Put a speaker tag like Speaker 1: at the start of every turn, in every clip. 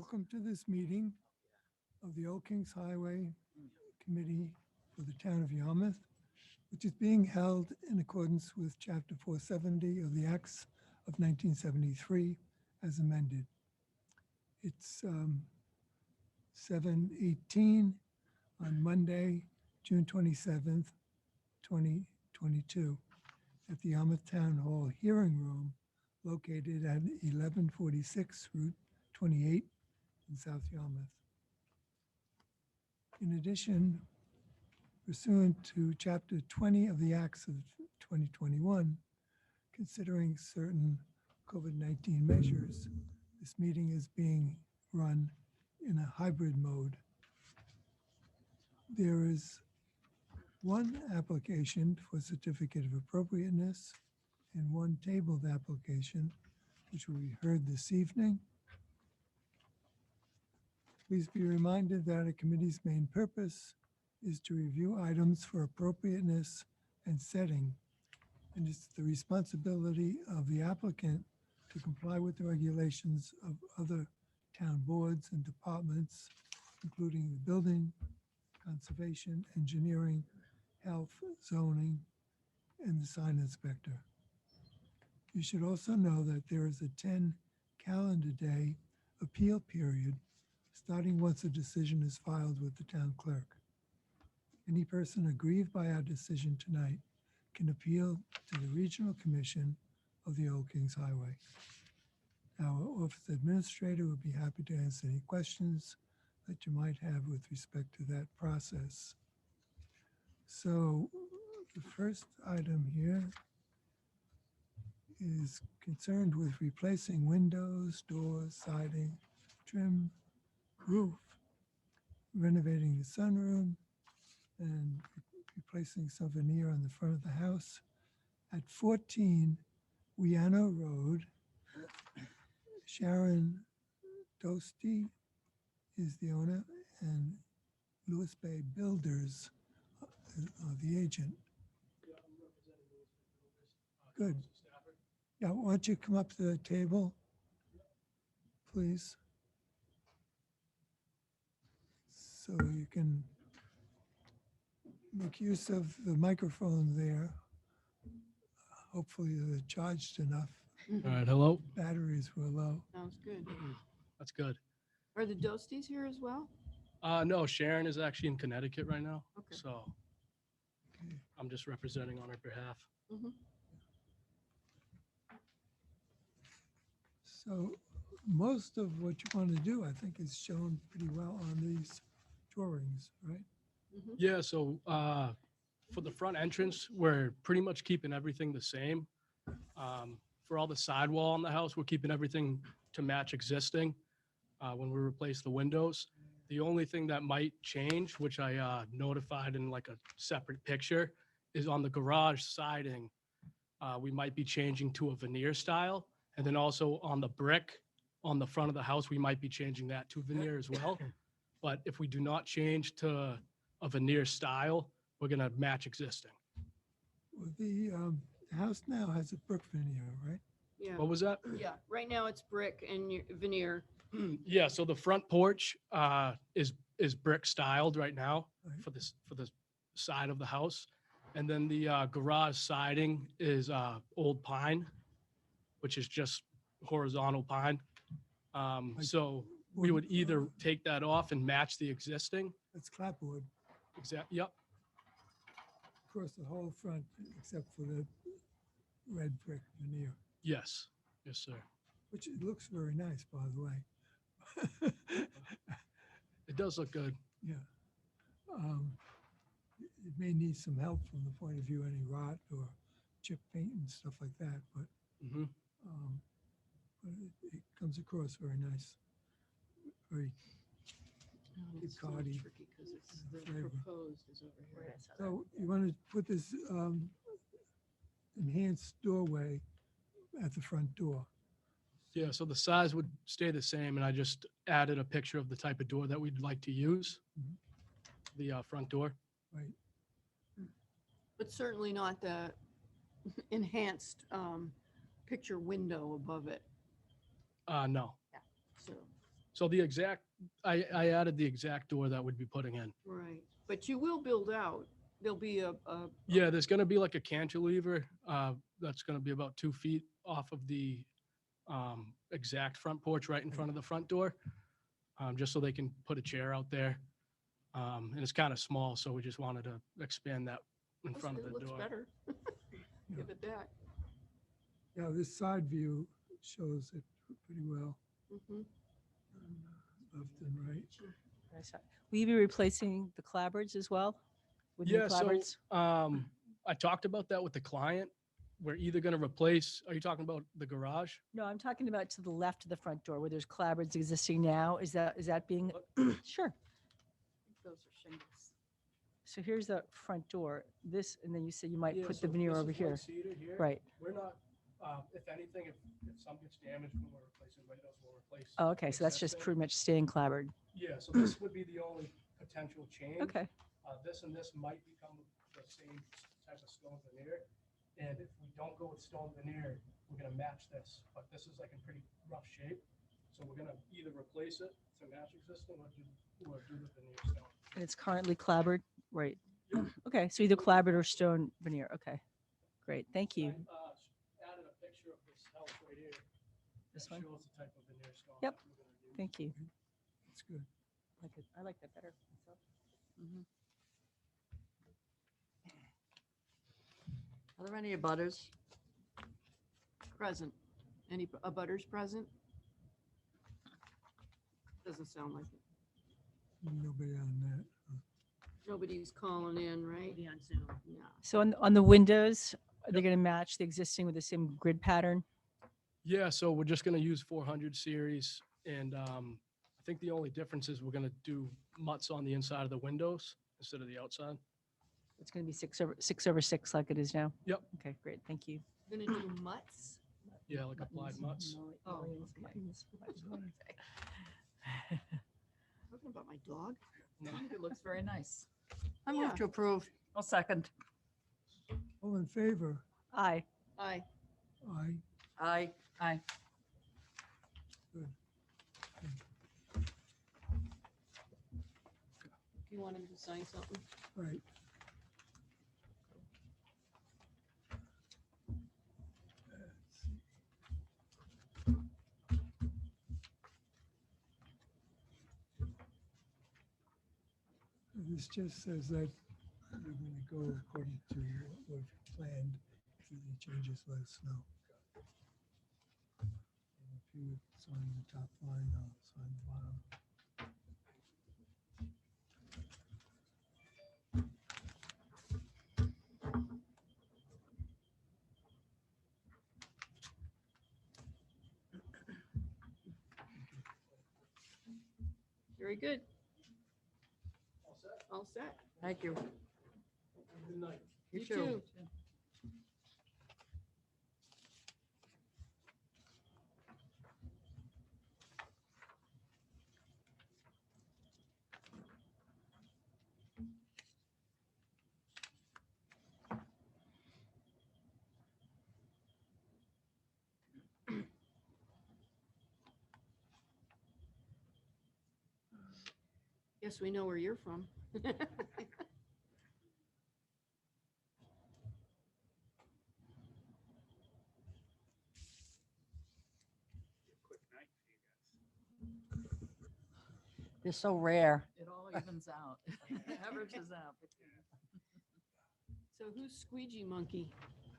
Speaker 1: Welcome to this meeting of the Old Kings Highway Committee for the Town of Yarmouth, which is being held in accordance with Chapter 470 of the Acts of 1973 as amended. It's 7:18 on Monday, June 27th, 2022, at the Yarmouth Town Hall Hearing Room located at 1146 Route 28 in South Yarmouth. In addition, pursuant to Chapter 20 of the Acts of 2021, considering certain COVID-19 measures, this meeting is being run in a hybrid mode. There is one application for certificate of appropriateness and one tabled application, which will be heard this evening. Please be reminded that a committee's main purpose is to review items for appropriateness and setting, and it's the responsibility of the applicant to comply with the regulations of other town boards and departments, including the building, conservation, engineering, health, zoning, and the sign inspector. You should also know that there is a 10 calendar day appeal period starting once a decision is filed with the town clerk. Any person aggrieved by our decision tonight can appeal to the Regional Commission of the Old Kings Highway. Our office administrator will be happy to answer any questions that you might have with respect to that process. So the first item here is concerned with replacing windows, doors, siding, trim, roof, renovating the sunroom, and replacing some veneer on the front of the house at 14 Weir Road. Sharon Dostie is the owner, and Lewis Bay Builders are the agent. Good. Yeah, why don't you come up to the table, please? So you can make use of the microphone there. Hopefully they're charged enough.
Speaker 2: All right, hello.
Speaker 1: Batteries were low.
Speaker 3: Sounds good.
Speaker 2: That's good.
Speaker 3: Are the Dostis here as well?
Speaker 2: No, Sharon is actually in Connecticut right now,
Speaker 3: Okay.
Speaker 2: so
Speaker 1: Okay.
Speaker 2: I'm just representing on her behalf.
Speaker 3: Mm-hmm.
Speaker 1: So most of what you want to do, I think, is shown pretty well on these drawings, right?
Speaker 3: Mm-hmm.
Speaker 2: Yeah, so for the front entrance, we're pretty much keeping everything the same. For all the sidewall on the house, we're keeping everything to match existing when we replace the windows. The only thing that might change, which I notified in like a separate picture, is on the garage siding. We might be changing to a veneer style. And then also on the brick on the front of the house, we might be changing that to veneer as well. But if we do not change to a veneer style, we're going to match existing.
Speaker 1: Well, the house now has a brick veneer, right?
Speaker 3: Yeah.
Speaker 2: What was that?
Speaker 3: Yeah. Right now it's brick and veneer.
Speaker 2: Yeah, so the front porch is brick styled right now
Speaker 1: Right.
Speaker 2: for the side of the house. And then the garage siding is old pine, which is just horizontal pine. So we would either take that off and match the existing.
Speaker 1: That's clapboard
Speaker 2: Yep.
Speaker 1: across the whole front, except for the red brick veneer,
Speaker 2: Yes. Yes, sir.
Speaker 1: which it looks very nice, by the way.
Speaker 2: It does look good.
Speaker 1: Yeah. It may need some help from the point of view any rot or chip paint and stuff like that, but
Speaker 2: Hmm.
Speaker 1: it comes across very nice. Very.
Speaker 3: It's
Speaker 1: so Cardi.
Speaker 3: tricky because it's the
Speaker 1: Flavor.
Speaker 3: proposed is over here.
Speaker 1: So you want to put this enhanced doorway at the front door.
Speaker 2: Yeah, so the size would stay the same, and I just added a picture of the type of door that we'd like to use,
Speaker 1: Mhm.
Speaker 2: the front door.
Speaker 1: Right.
Speaker 3: But certainly not the enhanced picture window above it.
Speaker 2: No.
Speaker 3: So
Speaker 2: So the exact, I added the exact door that we'd be putting in.
Speaker 3: Right, but you will build out. There'll be a
Speaker 2: Yeah, there's gonna be like a cantilever, that's gonna be about 2 feet off of the exact front porch right in front of the front door, just so they can put a chair out there. And it's kind of small, so we just wanted to expand that in front of
Speaker 3: it
Speaker 2: the
Speaker 3: looks
Speaker 2: door.
Speaker 3: better. Give it that.
Speaker 1: Yeah, this side view shows it pretty well,
Speaker 3: Mhm.
Speaker 1: left and right.
Speaker 4: Very sorry. Will you be replacing the clapboards as well? With new
Speaker 2: Yeah, so
Speaker 4: clapboards?
Speaker 2: I talked about that with the client. We're either gonna replace, are you talking about the garage?
Speaker 4: No, I'm talking about to the left of the front door where there's clapboards existing now. Is that being, sure.
Speaker 3: Those are shingles.
Speaker 4: So here's the front door, this, and then you said you might
Speaker 2: Yeah,
Speaker 4: put
Speaker 2: so
Speaker 4: the veneer
Speaker 2: this
Speaker 4: over
Speaker 2: is
Speaker 4: here.
Speaker 2: white cedar here.
Speaker 4: Right.
Speaker 2: We're not, if anything, if some gets damaged when we're replacing windows, we'll replace.
Speaker 4: Oh, okay, so that's just
Speaker 2: existing.
Speaker 4: pretty much staying clapboard.
Speaker 2: Yeah, so this would be the only potential change.
Speaker 4: Okay,
Speaker 2: This and this might become the same type of stone veneer. And if we don't go with stone veneer, we're gonna match this, but this is like in pretty rough shape. So we're gonna either replace it to match existing or do the veneer stone.
Speaker 4: and it's currently clapboard, right? Okay, so either clapboard or stone veneer, okay. Great, thank you.
Speaker 2: I added a picture of this house right here.
Speaker 4: This
Speaker 2: that
Speaker 4: one?
Speaker 2: shows the type of veneer stone.
Speaker 4: Yep.
Speaker 2: that we're gonna do.
Speaker 4: Thank you.
Speaker 1: It's good.
Speaker 4: I like that better myself.
Speaker 5: Are there any abutters?
Speaker 3: Present. Any abutters present? Doesn't sound like it.
Speaker 1: Nobody on that.
Speaker 3: Nobody's calling in, right?
Speaker 5: Maybe on Zoom.
Speaker 3: No.
Speaker 4: So on the windows, are they going to match the existing with the same grid pattern?
Speaker 2: Yeah, so we're just gonna use 400 series, and I think the only difference is we're gonna do mutts on the inside of the windows instead of the outside.
Speaker 4: It's going to be 6/6 like it is now?
Speaker 2: Yep.
Speaker 4: Okay, great, thank you.
Speaker 3: Gonna do mutts?
Speaker 2: Yeah, like applied mutts.
Speaker 3: Oh,
Speaker 4: Mullions,
Speaker 3: okay.
Speaker 4: buttons, buttons.
Speaker 3: Talking about my dog?
Speaker 5: I think it looks very nice. I
Speaker 3: Yeah.
Speaker 5: move to approve. I'll second.
Speaker 1: All in favor?
Speaker 4: Aye.
Speaker 3: Aye.
Speaker 1: Aye.
Speaker 5: Aye. Aye.
Speaker 3: You want him to sign something?
Speaker 1: Right. Let's see. This just says that we're going to go according to what we've planned. If there are any changes, let us know. And if you would sign the top line, I'll sign the bottom.
Speaker 3: Very good.
Speaker 2: All set?
Speaker 3: All set.
Speaker 5: Thank you.
Speaker 2: Good night.
Speaker 3: You too. Yes, we know where you're from.
Speaker 5: They're so rare. It all evens out. Averages out.
Speaker 3: So who's Squeegee Monkey?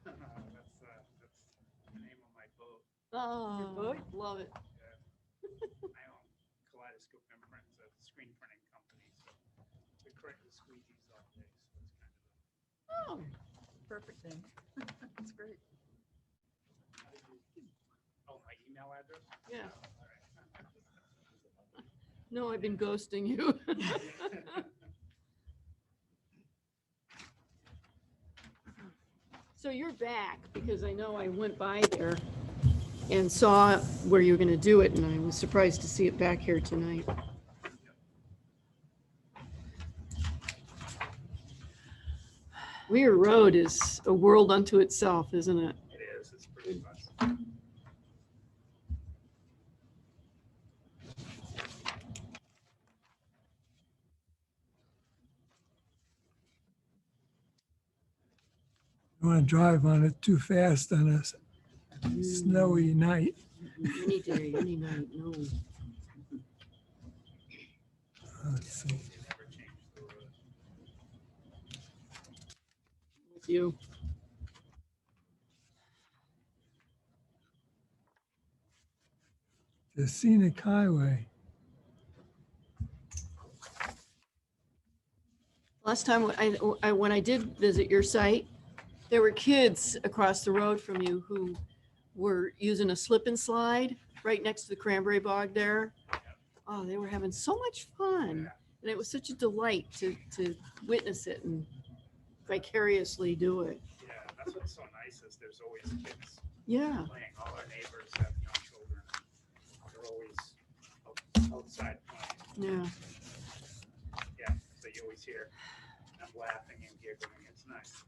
Speaker 6: That's the name of my boat.
Speaker 3: Oh,
Speaker 4: boat?
Speaker 3: love it.
Speaker 6: I own Kaleidoscope Imprints, a screen printing company. So we print the squeegees all day. So it's kind of
Speaker 3: Oh,
Speaker 5: Perfect name. That's great.
Speaker 6: my email address.
Speaker 3: yeah.
Speaker 6: All right.
Speaker 3: No, I've been ghosting you. So you're back because I know I went by there and saw where you were going to do it, and I was surprised to see it back here tonight. Weir Road is a world unto itself, isn't it?
Speaker 6: It is. It's pretty fun.
Speaker 1: don't want to drive on it too fast on a snowy night.
Speaker 3: Any day, any night, no.
Speaker 1: Let's see.
Speaker 6: Never change the road.
Speaker 3: With you.
Speaker 1: The scenic highway.
Speaker 3: Last time when I did visit your site, there were kids across the road from you who were using a slip and slide right next to the cranberry bog there. Oh, they were having so much fun. And it was such a delight to witness it and vicariously do it.
Speaker 6: Yeah, that's what's so nice is there's always kids
Speaker 3: Yeah.
Speaker 6: playing. All our neighbors have young children. They're always outside playing.
Speaker 3: Yeah.
Speaker 6: Yeah, so you always hear them laughing and giggling. It's nice.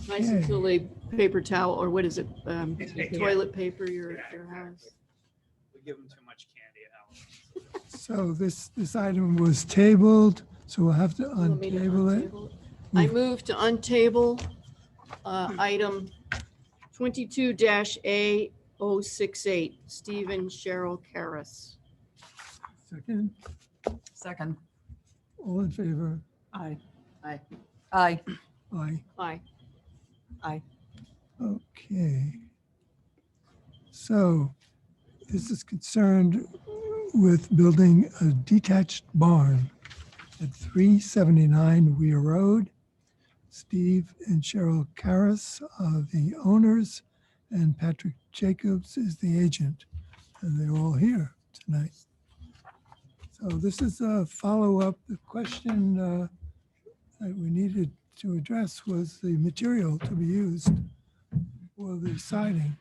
Speaker 3: Nice
Speaker 1: Okay.
Speaker 3: until they paper towel, or what is it?
Speaker 6: Yeah.
Speaker 3: Toilet paper your
Speaker 6: Yeah,
Speaker 3: house.
Speaker 6: exactly. We give them too much candy at Halloween.
Speaker 1: So this item was tabled, so we'll have to
Speaker 3: You want me to
Speaker 1: untable it.
Speaker 3: untable it? I move to untable item 22-A068, Stephen Cheryl Karras.
Speaker 1: Second,
Speaker 5: Second.
Speaker 1: all in favor?
Speaker 4: Aye.
Speaker 5: Aye.
Speaker 1: Aye.
Speaker 3: Aye.
Speaker 4: Aye.
Speaker 1: Okay. So this is concerned with building a detached barn at 379 Weir Road. Steve and Cheryl Karras are the owners, and Patrick Jacobs is the agent, and they're all here tonight. So this is a follow-up. The question that we needed to address was the material to be used for the siding.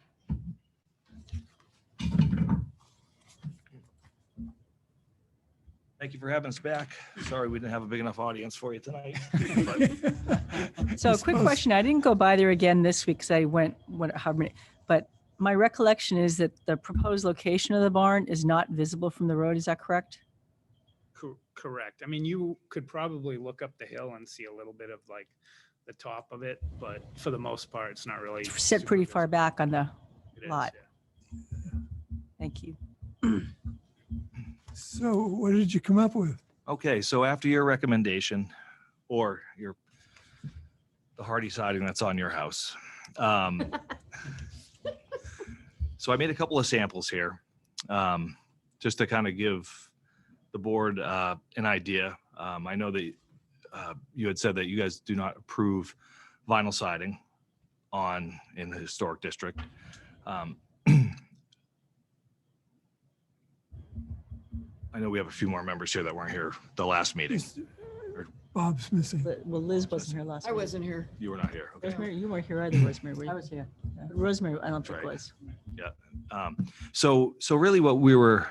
Speaker 7: Thank you for having us back. Sorry we didn't have a big enough audience for you tonight.
Speaker 4: So a
Speaker 1: You're
Speaker 4: quick
Speaker 1: supposed-
Speaker 4: question. I didn't go by there again this week because I went however many, but my recollection is that the proposed location of the barn is not visible from the road. Is that correct?
Speaker 6: Correct. I mean, you could probably look up the hill and see a little bit of like the top of it, but for the most part, it's not really.
Speaker 4: It's set
Speaker 6: super
Speaker 4: pretty far
Speaker 6: visible.
Speaker 4: back on the,
Speaker 6: It is,
Speaker 4: lot.
Speaker 6: yeah.
Speaker 4: thank you.
Speaker 1: So what did you come up with?
Speaker 7: Okay, so after your recommendation or the hardy siding that's on your house. So I made a couple of samples here, just to kind of give the board an idea. I know that you had said that you guys do not approve vinyl siding in the historic district. I know we have a few more members here that weren't here the last meeting.
Speaker 1: Just- Bob's missing.
Speaker 4: Well, Liz wasn't here last
Speaker 3: I
Speaker 4: week.
Speaker 3: wasn't here.
Speaker 7: You were not here. Okay.
Speaker 4: Rosemary, you weren't here either, Rosemary. were you?
Speaker 5: I was here.
Speaker 4: Rosemary, I don't think
Speaker 7: Right.
Speaker 4: was.
Speaker 7: So really what we were,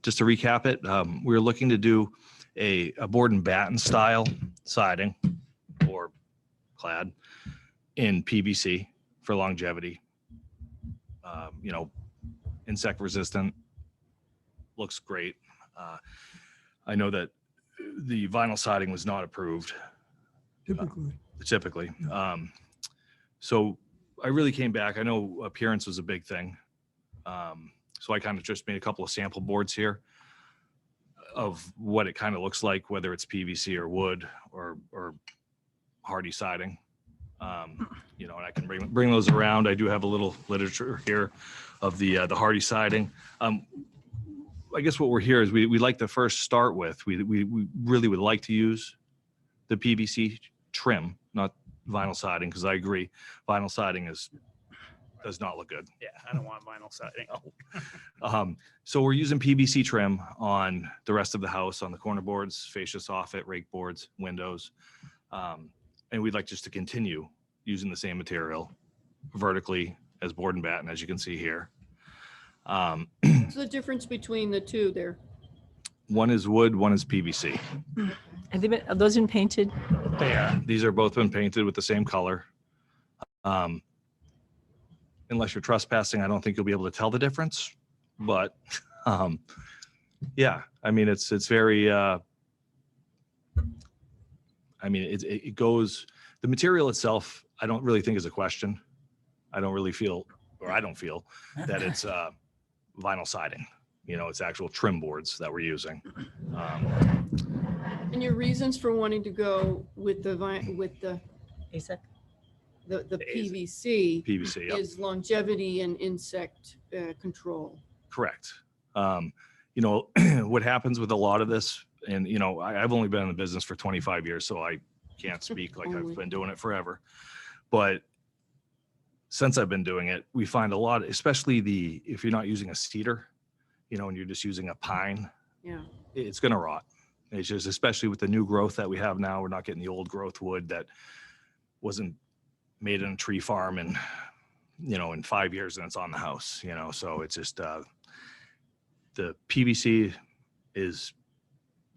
Speaker 7: just to recap it, we were looking to do a board and batten style siding or clad in PVC for longevity. Insect resistant, looks great. I know that the vinyl siding was not approved
Speaker 1: Typically,
Speaker 7: typically. So I really came back. I know appearance was a big thing. So I kind of just made a couple of sample boards here of what it kind of looks like, whether it's PVC or wood or hardy siding. And I can bring those around. I do have a little literature here of the hardy siding. I guess what we're here is we like to first start with, we really would like to use the PVC trim, not vinyl siding, because I agree, vinyl siding does not look good.
Speaker 6: Yeah, I don't want vinyl siding.
Speaker 7: So we're using PVC trim on the rest of the house, on the corner boards, fascia soffit, rake boards, windows. And we'd like just to continue using the same material vertically as board and batten, as you can see here.
Speaker 3: What's the difference between the two there?
Speaker 7: One is wood, one is PVC.
Speaker 4: Have those been painted?
Speaker 6: They are.
Speaker 7: These are both been painted with the same color. Unless you're trespassing, I don't think you'll be able to tell the difference. But yeah, I mean, it's very, it goes, The material itself, I don't really think is a question. I don't feel that it's vinyl siding. You know, it's actual trim boards that we're using.
Speaker 3: And your reasons for wanting to go with the
Speaker 4: ASEC?
Speaker 3: the PVC
Speaker 7: PVC, yep.
Speaker 3: is longevity and insect control.
Speaker 7: Correct. You know, what happens with a lot of this, and, you know, I've only been in the business for 25 years, so I can't speak like I've been doing it forever. But since I've been doing it, we find a lot, especially if you're not using a cedar, you know, and you're just using a pine,
Speaker 3: Yeah.
Speaker 7: it's going to rot. It's just, especially with the new growth that we have now, we're not getting the old growth wood that wasn't made in a tree farm and, you know, in 5 years and it's on the house, you know. So it's just the PVC is,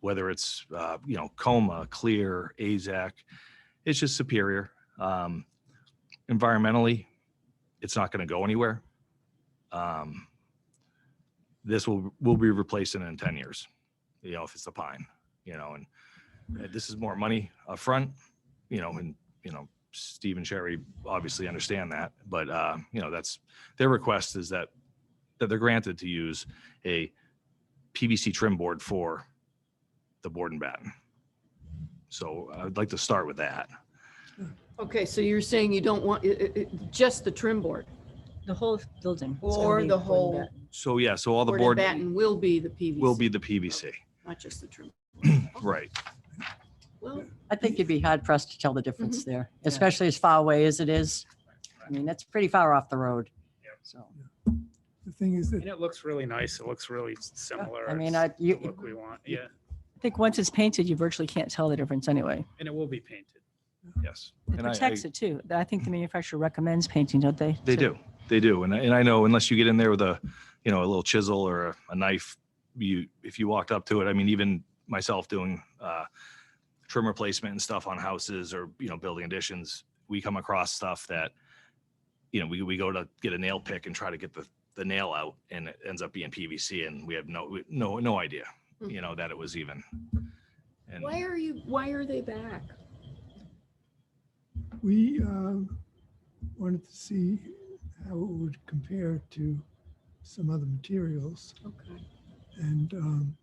Speaker 7: whether it's you know, Coma, Clear, AZAC, it's just superior. Environmentally, it's not going to go anywhere. This will be replacing in 10 years, you know, if it's the pine, you know, and this is more money up front, you know, and, you know, Steve and Sherry obviously understand that, but, you know, that's their request, is that they're granted to use a PVC trim board for the board and batten. So I'd like to start with that.
Speaker 3: Okay, so you're saying you don't want just the trim board,
Speaker 4: The whole building. is gonna
Speaker 3: or
Speaker 4: be
Speaker 3: the
Speaker 4: board and
Speaker 3: whole
Speaker 4: batten.
Speaker 7: So yeah, so all the
Speaker 3: board and
Speaker 7: board
Speaker 3: batten will be the PVC.
Speaker 7: will be the PVC,
Speaker 3: Not just the trim.
Speaker 7: right?
Speaker 3: Well,
Speaker 5: I think you'd be hard pressed to tell the difference there, especially as far away as it is. I mean, that's pretty far off the road. So,
Speaker 1: The thing is
Speaker 6: And
Speaker 1: that
Speaker 6: it looks really nice. It looks really similar.
Speaker 5: I mean,
Speaker 6: It's
Speaker 5: you,
Speaker 6: the look we want. Yeah.
Speaker 4: I think once it's painted, you virtually can't tell the difference anyway.
Speaker 6: And it will be painted.
Speaker 7: Yes.
Speaker 4: It
Speaker 7: And
Speaker 4: protects it too. I think the manufacturer recommends painting, don't they?
Speaker 7: They
Speaker 4: So-
Speaker 7: do. And I know, unless you get in there with a, you know, a little chisel or a knife, if you walked up to it, I mean, even myself doing trim replacement and stuff on houses or, you know, building additions, we come across stuff that, you know, we go to get a nail pick and try to get the nail out, and it ends up being PVC, and we have no idea, you know, that it was even. And
Speaker 3: why are they back?
Speaker 1: we wanted to see how it would compare to some other materials.
Speaker 3: Okay,
Speaker 1: And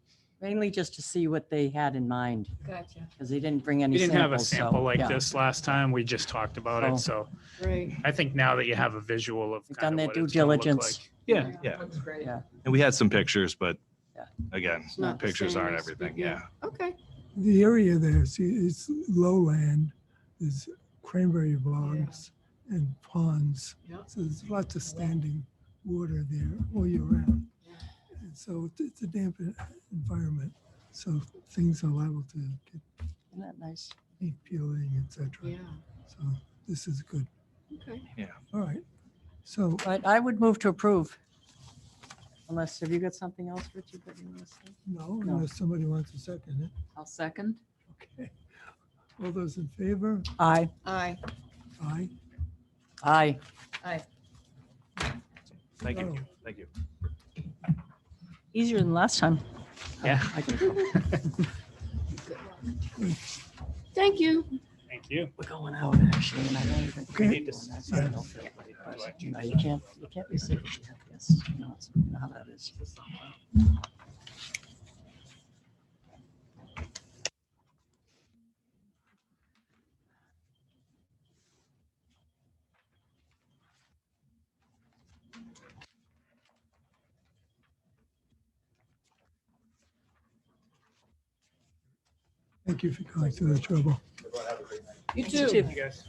Speaker 5: mainly just to see what they had in mind,
Speaker 3: gotcha.
Speaker 5: because they didn't bring any
Speaker 6: We didn't have a
Speaker 5: samples. so,
Speaker 6: sample like
Speaker 5: yeah.
Speaker 6: this last time. We just talked about
Speaker 5: Oh.
Speaker 6: it. So
Speaker 3: Great.
Speaker 6: I think now that you have a visual of
Speaker 5: They've
Speaker 6: kind
Speaker 5: done
Speaker 6: of
Speaker 5: their
Speaker 6: what
Speaker 5: due
Speaker 6: it's gonna look
Speaker 5: diligence.
Speaker 6: like. Yeah.
Speaker 7: yeah,
Speaker 3: Looks great.
Speaker 5: Yeah.
Speaker 7: and we had some pictures, but
Speaker 5: Yeah.
Speaker 7: again,
Speaker 3: It's not the
Speaker 7: pictures
Speaker 3: same
Speaker 7: aren't
Speaker 3: as-
Speaker 7: everything.
Speaker 3: yeah.
Speaker 7: Yeah.
Speaker 3: Okay.
Speaker 1: the area there, see, it's lowland, there's cranberry bogs and ponds.
Speaker 3: Yeah.
Speaker 1: So there's lots of standing water there all year round. And so it's a damp environment. So things are liable to get
Speaker 5: Isn't that nice?
Speaker 1: paint peeling, etc.
Speaker 3: Yeah.
Speaker 1: So this is good.
Speaker 3: Okay.
Speaker 1: All right. So
Speaker 5: But I would move to approve. Unless, have you got something else, Richard, that you want to say?
Speaker 1: no,
Speaker 5: No.
Speaker 1: unless somebody wants to second it.
Speaker 5: I'll second.
Speaker 1: Okay. All those in favor?
Speaker 4: Aye.
Speaker 3: Aye.
Speaker 1: Aye.
Speaker 5: Aye.
Speaker 7: Thank you.
Speaker 1: Oh.
Speaker 7: Thank you.
Speaker 4: Easier than last time.
Speaker 6: Yeah.
Speaker 5: I can go.
Speaker 3: Thank you.
Speaker 6: Thank you.
Speaker 5: We're going out, actually, and I don't even.
Speaker 1: Okay.
Speaker 6: need to sign off.
Speaker 5: No, you can't be sick if you have this. You know, you know how that is.
Speaker 1: Thank you for going through the trouble.
Speaker 3: You
Speaker 4: You
Speaker 3: too.
Speaker 4: too.
Speaker 6: You guys.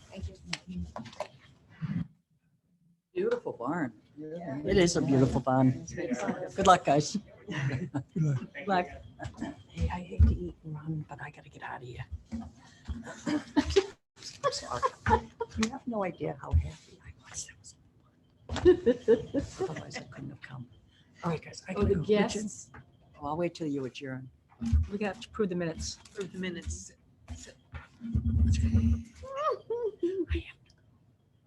Speaker 5: Beautiful barn. It is a beautiful barn. Good luck, guys.
Speaker 1: Good luck.
Speaker 4: Black.
Speaker 5: Hey, I hate to eat and run, but I gotta get out of here. I'm sorry. You have no idea how happy I was. Otherwise, I couldn't have come. All right, guys. I
Speaker 3: Oh,
Speaker 5: gotta
Speaker 3: the
Speaker 5: go.
Speaker 3: guests.
Speaker 5: Oh, I'll wait till you adjourn.
Speaker 4: We got to approve the minutes.
Speaker 3: For the minutes.
Speaker 1: To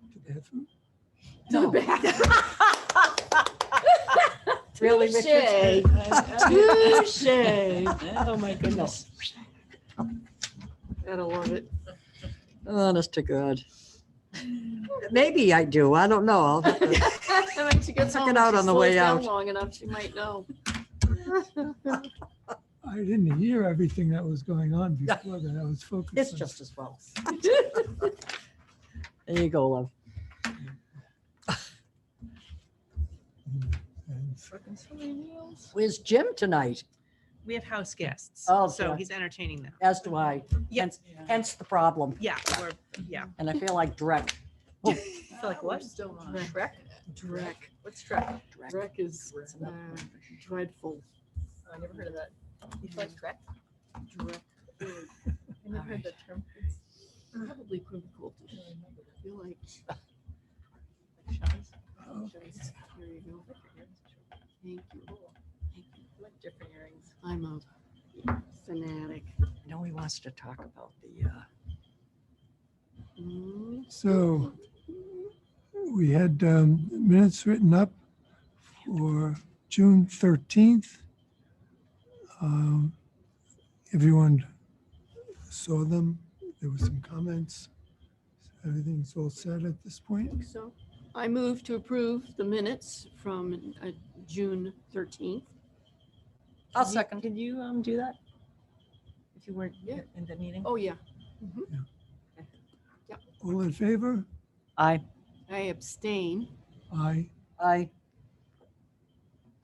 Speaker 1: the bathroom?
Speaker 3: To the back.
Speaker 5: Really,
Speaker 3: Touche.
Speaker 5: Richard?
Speaker 3: Touche.
Speaker 4: Oh, my goodness.
Speaker 3: Gotta love it.
Speaker 5: Honest to God. Maybe I do. I don't know. I'll have to-
Speaker 3: When she gets
Speaker 5: Check
Speaker 3: home,
Speaker 5: it
Speaker 3: if
Speaker 5: out
Speaker 3: she
Speaker 5: on the
Speaker 3: slows
Speaker 5: way
Speaker 3: down
Speaker 5: out.
Speaker 3: long enough, she might know.
Speaker 1: I didn't hear everything that was going on before that. I was focused.
Speaker 5: It's
Speaker 1: on-
Speaker 5: just as well. There you go, love.
Speaker 1: and
Speaker 5: Where's Jim tonight?
Speaker 8: We have house guests.
Speaker 5: Oh,
Speaker 8: So
Speaker 5: yeah.
Speaker 8: he's entertaining them.
Speaker 5: As do I.
Speaker 8: Yeah.
Speaker 5: Hence the problem.
Speaker 8: Yeah, or, yeah.
Speaker 5: And I feel like Drek.
Speaker 8: I feel like what?
Speaker 3: Shrek. Drek. What's Shrek? Drek is dreadful.
Speaker 4: I never heard of that. You feel like Shrek?
Speaker 3: Drek.
Speaker 4: I never heard that term.
Speaker 3: Probably critical. I feel like. Here you go. Thank you. Thank you.
Speaker 4: Like different earrings.
Speaker 3: I'm a fanatic.
Speaker 5: I know he wants to talk about the,
Speaker 3: Mm,
Speaker 1: So we had minutes written up for June 13th. Everyone saw them. There were some comments. Everything's all set at this point.
Speaker 3: So I move to approve the minutes from June 13th.
Speaker 5: I'll
Speaker 4: Can you-
Speaker 5: second.
Speaker 4: Can you do that? If you weren't
Speaker 3: Yeah.
Speaker 4: in the meeting?
Speaker 3: Oh, yeah.
Speaker 1: All in favor?
Speaker 5: Aye.
Speaker 3: I abstain.
Speaker 1: Aye.
Speaker 5: Aye.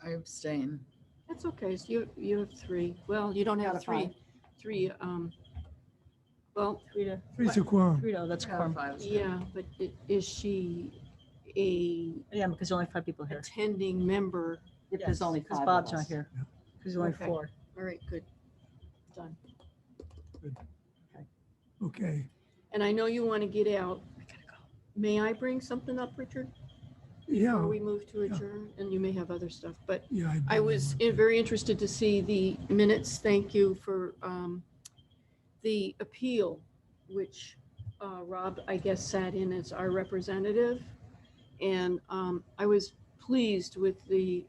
Speaker 9: I abstain.
Speaker 3: That's okay. So you have three. Well, you don't
Speaker 5: Out
Speaker 3: have
Speaker 5: of
Speaker 3: three.
Speaker 5: five.
Speaker 3: Three, well,
Speaker 4: Three to,
Speaker 1: Three's a quorum.
Speaker 4: that's quorum.
Speaker 3: yeah, but is she a
Speaker 4: Yeah, because there's only 5 people here.
Speaker 3: attending member?
Speaker 5: If
Speaker 4: Yes,
Speaker 5: there's only 5
Speaker 4: because
Speaker 5: of
Speaker 4: Bob's not
Speaker 5: us.
Speaker 4: here. Because there's only
Speaker 3: Okay.
Speaker 4: 4.
Speaker 3: All right, good. Done.
Speaker 1: Okay.
Speaker 3: And I know you want to get out. May I bring something up, Richard?
Speaker 1: Yeah.
Speaker 3: Before we move to
Speaker 1: yeah.
Speaker 3: adjourn, and you may have other stuff, but
Speaker 1: Yeah.
Speaker 3: I was very interested to see the minutes. Thank you for the appeal, which Rob, I guess, sat in as our representative. And I was pleased with the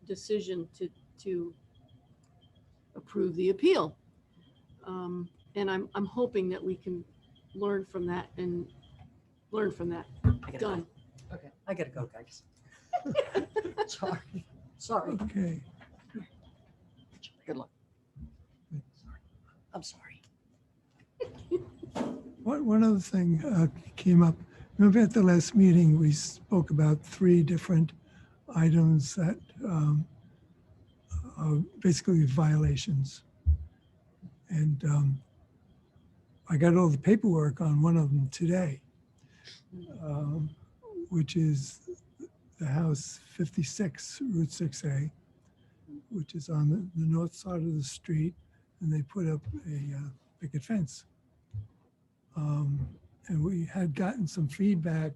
Speaker 3: decision to approve the appeal. And I'm hoping that we can learn from that and learn from that.
Speaker 5: I gotta go.
Speaker 3: Done.
Speaker 5: Okay, I gotta go, guys. Sorry.
Speaker 1: Okay.
Speaker 5: Good luck. I'm sorry.
Speaker 1: One other thing came up. Remember at the last meeting, we spoke about 3 different items that are basically violations. And I got all the paperwork on one of them today, which is the house 56 Route 6A, which is on the north side of the street, and they put up a picket fence. And we had gotten some feedback,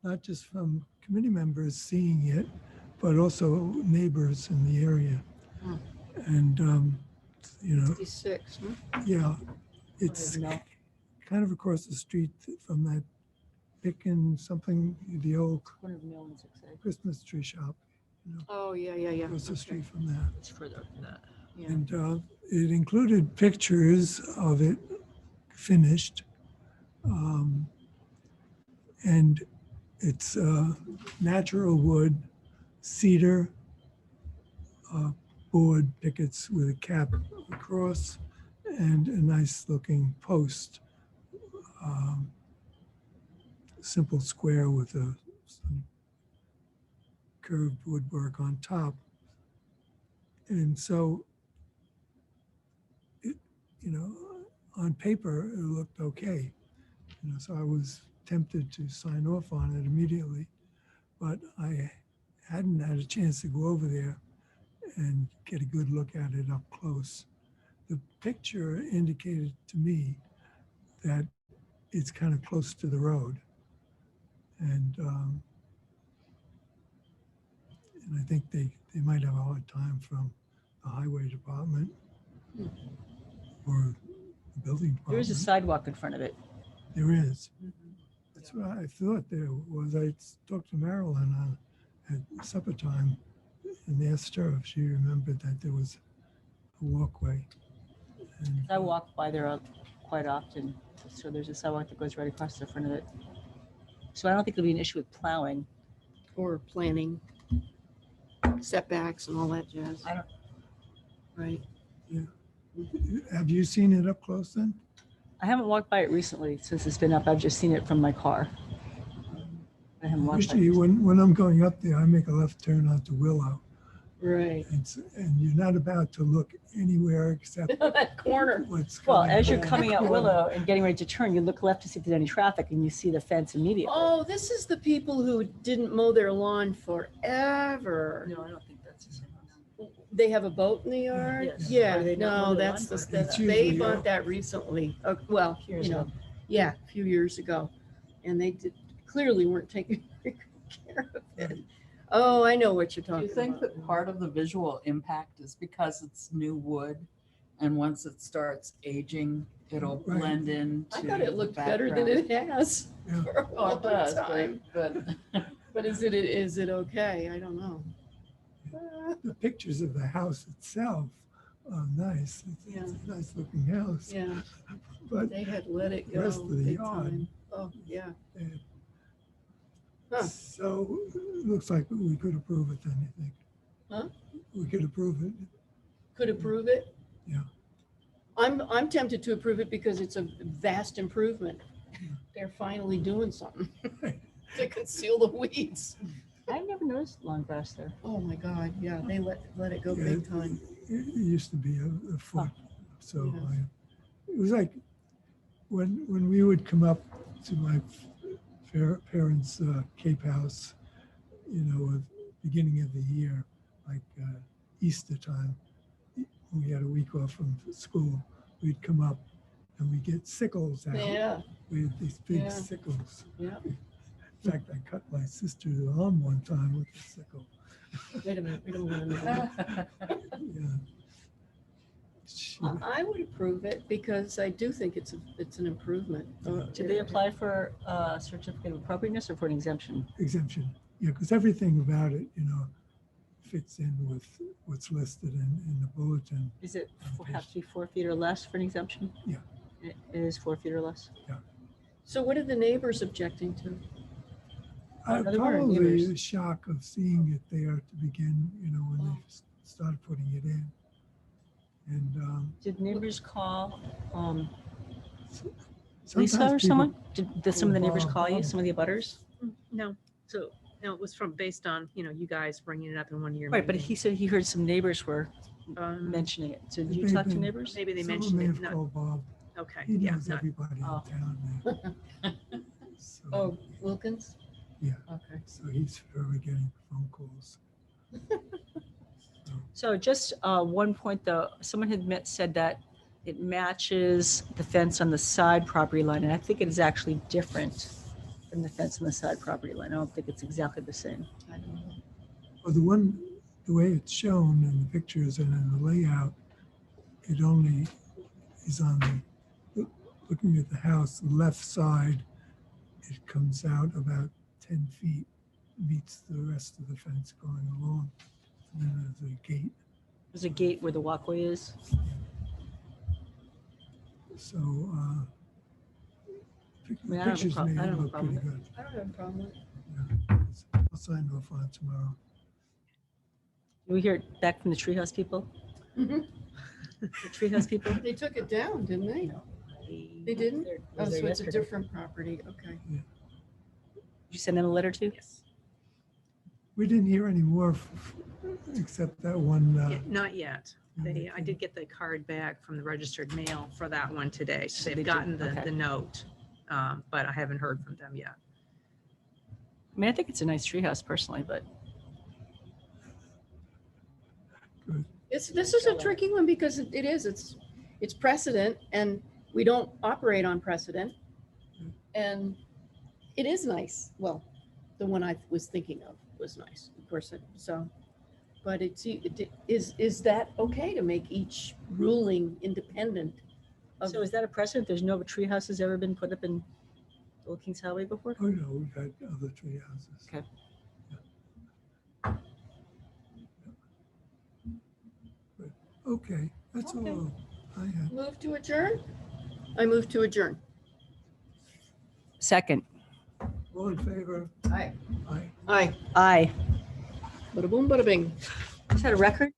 Speaker 1: not just from committee members seeing it, but also neighbors in the area.
Speaker 3: Hmm.
Speaker 1: And, you know,
Speaker 3: 56, huh?
Speaker 1: yeah, it's kind of across the street from that Pickin' something, the old
Speaker 4: One of the millions, I'd say.
Speaker 1: Christmas tree shop.
Speaker 3: Oh, yeah, yeah, yeah.
Speaker 1: Across the
Speaker 3: Okay.
Speaker 1: street from that.
Speaker 4: It's further than that.
Speaker 3: Yeah.
Speaker 1: And it included pictures of it finished. And it's natural wood, cedar, board pickets with a cap across and a nice looking post. Simple square with some curved woodwork on top. And so, it, you know, on paper, it looked okay. You know, so I was tempted to sign off on it immediately, but I hadn't had a chance to go over there and get a good look at it up close. The picture indicated to me that it's kind of close to the road. And I think they might have a hard time from the highway department or the building department.
Speaker 4: There is a sidewalk in front of it.
Speaker 1: There is. That's what I thought there was. I talked to Marilyn at supper time and asked her if she remembered that there was a walkway. And,
Speaker 4: I walk by there quite often. So there's a sidewalk that goes right across the front of it. So I don't think it'll be an issue with plowing.
Speaker 3: Or planning setbacks and all that jazz.
Speaker 4: I don't-
Speaker 3: Right.
Speaker 1: Have you seen it up close then?
Speaker 4: I haven't walked by it recently since it's been up. I've just seen it from my car. I haven't walked by
Speaker 1: Usually
Speaker 4: it.
Speaker 1: when I'm going up there, I make a left turn onto Willow.
Speaker 3: Right.
Speaker 1: And you're not about to look anywhere except
Speaker 3: That corner.
Speaker 1: what's
Speaker 4: Well,
Speaker 1: coming
Speaker 4: as you're
Speaker 1: around the
Speaker 4: coming out
Speaker 1: corner.
Speaker 4: Willow and getting ready to turn, you look left to see if there's any traffic and you see the fence immediately.
Speaker 3: Oh, this is the people who didn't mow their lawn forever.
Speaker 4: No, I don't think that's the same one.
Speaker 3: They have a boat in the yard?
Speaker 4: Yes.
Speaker 3: Yeah,
Speaker 4: Or they not mow
Speaker 3: no,
Speaker 4: their
Speaker 3: that's,
Speaker 4: lawn?
Speaker 3: that's,
Speaker 1: It's
Speaker 3: they
Speaker 1: usually,
Speaker 3: bought that recently. Well,
Speaker 4: Years
Speaker 3: you know,
Speaker 4: ago.
Speaker 3: yeah, a few years ago. And they clearly weren't taking very good care of it. Oh, I know what you're
Speaker 9: Do
Speaker 3: talking
Speaker 9: you think
Speaker 3: about.
Speaker 9: that part of the visual impact is because it's new wood? And once it starts aging, it'll
Speaker 1: Right.
Speaker 9: blend in.
Speaker 3: I thought it looked better than it has
Speaker 1: Yeah.
Speaker 3: for a
Speaker 9: Oh,
Speaker 3: long
Speaker 9: it does,
Speaker 3: time.
Speaker 9: but
Speaker 3: But is it okay? I don't know.
Speaker 1: The pictures of the house itself are nice. It's a nice looking house.
Speaker 3: Yeah,
Speaker 1: But
Speaker 3: they had let it
Speaker 1: The
Speaker 3: go
Speaker 1: rest of the
Speaker 3: big
Speaker 1: yard.
Speaker 3: time. Oh, yeah.
Speaker 1: uh,
Speaker 3: Huh.
Speaker 1: so it looks like we could approve it then, you think?
Speaker 3: Huh?
Speaker 1: We could approve it.
Speaker 3: Could approve it?
Speaker 1: Yeah.
Speaker 3: I'm tempted to approve it because it's a vast improvement. They're finally doing something to conceal the weeds.
Speaker 4: I never noticed long grass there.
Speaker 3: Oh, my God, yeah, they let it go
Speaker 1: Yeah,
Speaker 3: big time.
Speaker 1: It used to be a foot. So
Speaker 3: Yeah.
Speaker 1: it was like when we would come up to my parents' Cape House, you know, at beginning of the year, like Easter time, when we had a week off from school, we'd come up and we'd get sickles out.
Speaker 3: Yeah,
Speaker 1: We had these big
Speaker 3: Yeah.
Speaker 1: sickles.
Speaker 3: yeah.
Speaker 1: In fact, I cut my sister's arm one time with a sickle.
Speaker 3: Wait a minute, we don't want to know.
Speaker 1: Yeah. She-
Speaker 3: I would approve it because I do think it's an improvement.
Speaker 4: Did they apply for a certificate of appropriateness or for an exemption?
Speaker 1: Exemption, yeah, because everything about it, you know, fits in with what's listed in the bulletin.
Speaker 4: Is it have to be 4 feet or less for an exemption?
Speaker 1: Yeah.
Speaker 4: It is 4 feet or less.
Speaker 3: So what are the neighbors objecting to?
Speaker 4: They weren't
Speaker 1: Probably
Speaker 4: neighbors.
Speaker 1: the shock of seeing it there to begin, you know, when
Speaker 3: Oh.
Speaker 1: they started putting it in. And
Speaker 4: Did neighbors call
Speaker 1: sometimes
Speaker 4: Lisa or
Speaker 1: people-
Speaker 4: someone? Did some of the neighbors
Speaker 1: Bob,
Speaker 4: call you,
Speaker 1: Bob.
Speaker 4: some of the abutters?
Speaker 8: No, so, no, it was based on, you guys bringing it up in one of your
Speaker 4: Right, but he
Speaker 8: meetings.
Speaker 4: said he heard some neighbors were
Speaker 8: Um,
Speaker 4: mentioning it. So
Speaker 1: It
Speaker 4: did you
Speaker 1: may
Speaker 4: talk
Speaker 1: have
Speaker 4: to
Speaker 1: been-
Speaker 4: neighbors?
Speaker 8: Maybe they
Speaker 1: Someone
Speaker 8: mentioned
Speaker 1: may
Speaker 8: it,
Speaker 1: have
Speaker 8: not,
Speaker 1: called Bob.
Speaker 8: okay,
Speaker 1: He
Speaker 8: yeah,
Speaker 1: knows
Speaker 8: not,
Speaker 1: everybody
Speaker 4: Oh.
Speaker 1: in town there. So,
Speaker 3: Oh, Wilkins?
Speaker 1: Yeah.
Speaker 3: Okay.
Speaker 1: So he's forever getting phone calls.
Speaker 4: So just one point though, someone had said that it matches the fence on the side property line, and I think it is actually different than the fence on the side property line. I don't think it's exactly the same.
Speaker 3: I don't know.
Speaker 1: Well, the way it's shown in the pictures and in the layout, it only is on looking at the house, the left side, it comes out about 10 feet, meets the rest of the fence going along. And then there's a gate.
Speaker 4: There's a gate where the walkway is.
Speaker 1: So
Speaker 4: mean,
Speaker 1: the
Speaker 4: I don't have a
Speaker 1: pictures
Speaker 4: prob-
Speaker 1: made
Speaker 4: I
Speaker 1: it
Speaker 4: don't have a
Speaker 1: look
Speaker 4: problem
Speaker 1: pretty
Speaker 4: with
Speaker 1: good.
Speaker 3: I don't have a problem with it.
Speaker 1: Yeah. I'll sign off on it tomorrow.
Speaker 4: Did we hear it back from the treehouse people?
Speaker 3: Mhm.
Speaker 4: The treehouse people?
Speaker 3: They took it down, didn't they? They didn't?
Speaker 4: There-
Speaker 3: Oh,
Speaker 4: was
Speaker 3: so
Speaker 4: there
Speaker 3: it's a
Speaker 4: yesterday.
Speaker 3: different property, okay.
Speaker 4: Did you send them a letter too?
Speaker 8: yes.
Speaker 1: We didn't hear any more except that one.
Speaker 8: Yeah, Not yet.
Speaker 1: okay.
Speaker 8: I did get the card back from the registered mail for that one today. So
Speaker 4: So they
Speaker 8: they've
Speaker 4: did,
Speaker 8: gotten
Speaker 4: okay.
Speaker 8: the note, but I haven't heard from them yet.
Speaker 4: I mean, I think it's a nice treehouse personally, but
Speaker 1: Good.
Speaker 3: This is a tricky one because it's precedent and we don't operate on precedent. And it is nice. Well, the one I was thinking of was nice, of course. So, but is that okay to make each ruling independent? of-
Speaker 4: so is that a precedent? There's no tree house has ever been put up in Old Kings Highway before?
Speaker 1: Oh, no, we've had other tree houses.
Speaker 4: Okay.
Speaker 1: Okay, that's
Speaker 3: Okay.
Speaker 1: all I had.
Speaker 3: Move to adjourn? I move to adjourn.
Speaker 5: Second,
Speaker 1: All in favor?
Speaker 3: Aye.
Speaker 1: Aye.
Speaker 3: Aye.
Speaker 5: aye.
Speaker 3: Bada boom, bada bing.
Speaker 4: Is that a record?